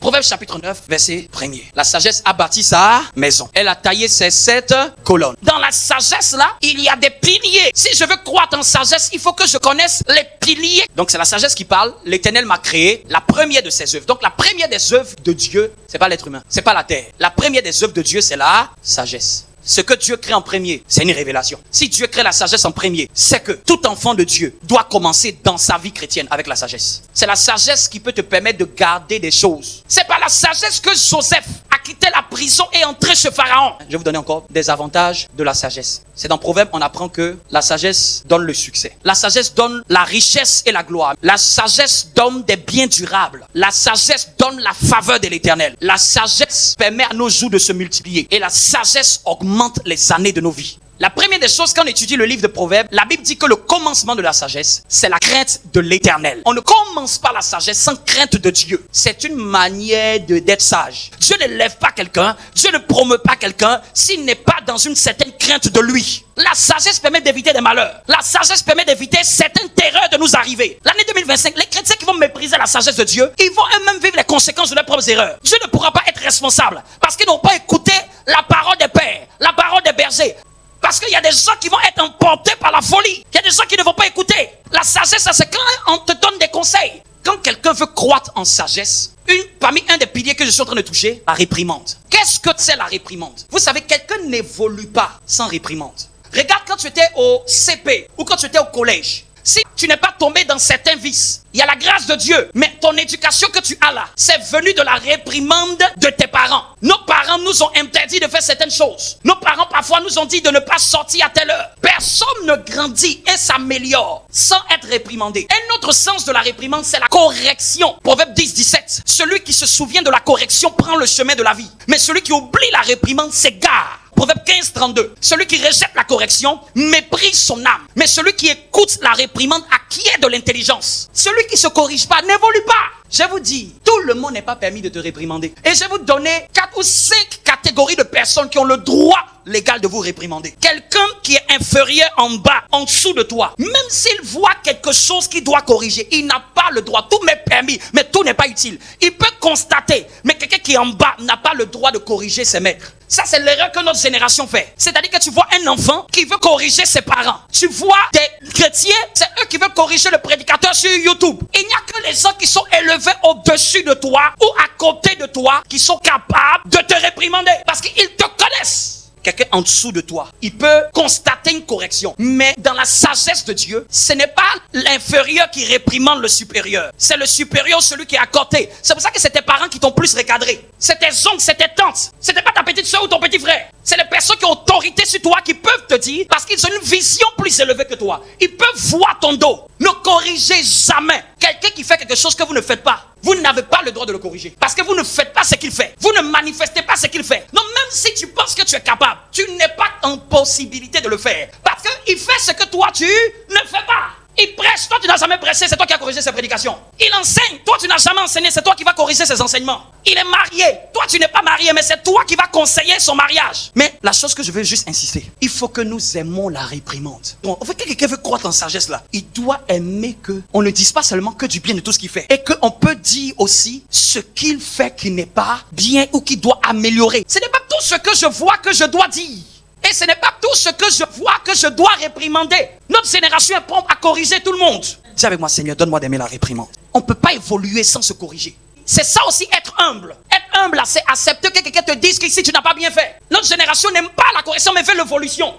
Proverbe chapitre 9, verset 1er. La sagesse a bâti sa maison. Elle a taillé ses 7 colonnes. Dans la sagesse là, il y a des piliers. Si je veux croître en sagesse, il faut que je connaisse les piliers. Donc c'est la sagesse qui parle. L'Éternel m'a créé la première de ses œuvres. Donc la première des œuvres de Dieu, c'est pas l'être humain, c'est pas la terre. La première des œuvres de Dieu, c'est la sagesse. Ce que Dieu crée en premier, c'est une révélation. Si Dieu crée la sagesse en premier, c'est que tout enfant de Dieu doit commencer dans sa vie chrétienne avec la sagesse. C'est la sagesse qui peut te permettre de garder des choses. C'est par la sagesse que Joseph a quitté la prison et entré chez Pharaon. Je vais vous donner encore des avantages de la sagesse. C'est dans Proverbe, on apprend que la sagesse donne le succès. La sagesse donne la richesse et la gloire. La sagesse donne des biens durables. La sagesse donne la faveur de l'Éternel. La sagesse permet à nos jours de se multiplier. Et la sagesse augmente les années de nos vies. La première des choses, quand on étudie le livre de Proverbes, la Bible dit que le commencement de la sagesse, c'est la crainte de l'Éternel. On ne commence pas la sagesse sans crainte de Dieu. C'est une manière d'être sage. Dieu ne lève pas quelqu'un, Dieu ne promeut pas quelqu'un s'il n'est pas dans une certaine crainte de lui. La sagesse permet d'éviter des malheurs. La sagesse permet d'éviter certaines terreurs de nous arriver. L'année 2025, les chrétiens qui vont mépriser la sagesse de Dieu, ils vont eux-mêmes vivre les conséquences de leurs propres erreurs. Dieu ne pourra pas être responsable parce qu'ils n'ont pas écouté la parole des pères, la parole des bergers. Parce qu'il y a des gens qui vont être emportés par la folie. Il y a des gens qui ne vont pas écouter. La sagesse, ça, c'est quand on te donne des conseils. Quand quelqu'un veut croître en sagesse, parmi un des piliers que je suis en train de toucher, la réprimande. Qu'est-ce que c'est la réprimande? Vous savez, quelqu'un n'évolue pas sans réprimande. Regarde quand tu étais au CP ou quand tu étais au collège. Si tu n'es pas tombé dans certains vices, il y a la grâce de Dieu. Mais ton éducation que tu as là, c'est venu de la réprimande de tes parents. Nos parents nous ont interdit de faire certaines choses. Nos parents parfois nous ont dit de ne pas sortir à telle heure. Personne ne grandit et s'améliore sans être réprimandé. Un autre sens de la réprimande, c'est la correction. Proverbe 10, 17. Celui qui se souvient de la correction prend le chemin de la vie. Mais celui qui oublie la réprimande s'égare. Proverbe 15, 32. Celui qui rejette la correction méprise son âme. Mais celui qui écoute la réprimande acquiert de l'intelligence. Celui qui se corrige pas n'évolue pas. Je vous dis, tout le monde n'est pas permis de te réprimander. Et je vais vous donner 4 ou 5 catégories de personnes qui ont le droit légal de vous réprimander. Quelqu'un qui est inférieur en bas, en dessous de toi, même s'il voit quelque chose qu'il doit corriger, il n'a pas le droit. Tout m'est permis, mais tout n'est pas utile. Il peut constater, mais quelqu'un qui est en bas n'a pas le droit de corriger ses maîtres. Ça, c'est l'erreur que notre génération fait. C'est-à-dire que tu vois un enfant qui veut corriger ses parents. Tu vois des chrétiens, c'est eux qui veulent corriger le prédicateur sur YouTube. Il n'y a que les gens qui sont élevés au-dessus de toi ou à côté de toi qui sont capables de te réprimander parce qu'ils te connaissent. Quelqu'un en dessous de toi, il peut constater une correction. Mais dans la sagesse de Dieu, ce n'est pas l'inférieur qui réprimande le supérieur. C'est le supérieur, celui qui est à côté. C'est pour ça que c'est tes parents qui t'ont plus recadré. C'est tes oncles, c'est tes tantes. C'était pas ta petite soeur ou ton petit frère. C'est les personnes qui ont autorité sur toi qui peuvent te dire, parce qu'ils ont une vision plus élevée que toi. Ils peuvent voir ton dos. Ne corrigez jamais quelqu'un qui fait quelque chose que vous ne faites pas. Vous n'avez pas le droit de le corriger. Parce que vous ne faites pas ce qu'il fait. Vous ne manifestez pas ce qu'il fait. Non, même si tu penses que tu es capable, tu n'es pas en possibilité de le faire. Parce qu'il fait ce que toi, tu ne fais pas. Il prêche, toi tu n'as jamais prêché, c'est toi qui as corrigé ses prédications. Il enseigne, toi tu n'as jamais enseigné, c'est toi qui vas corriger ses enseignements. Il est marié, toi tu n'es pas marié, mais c'est toi qui vas conseiller son mariage. Mais la chose que je veux juste insister, il faut que nous aimons la réprimande. Donc, en fait, quelqu'un veut croître en sagesse là, il doit aimer que on ne dise pas seulement que du bien de tout ce qu'il fait, et qu'on peut dire aussi ce qu'il fait qui n'est pas bien ou qui doit améliorer. Ce n'est pas tout ce que je vois que je dois dire. Et ce n'est pas tout ce que je vois que je dois réprimander. Notre génération est prompte à corriger tout le monde. Dis avec moi, Seigneur, donne-moi d'aimer la réprimande. On ne peut pas évoluer sans se corriger. C'est ça aussi être humble. Être humble, c'est accepter que quelqu'un te dise qu'ici tu n'as pas bien fait. Notre génération n'aime pas la correction mais veut l'évolution.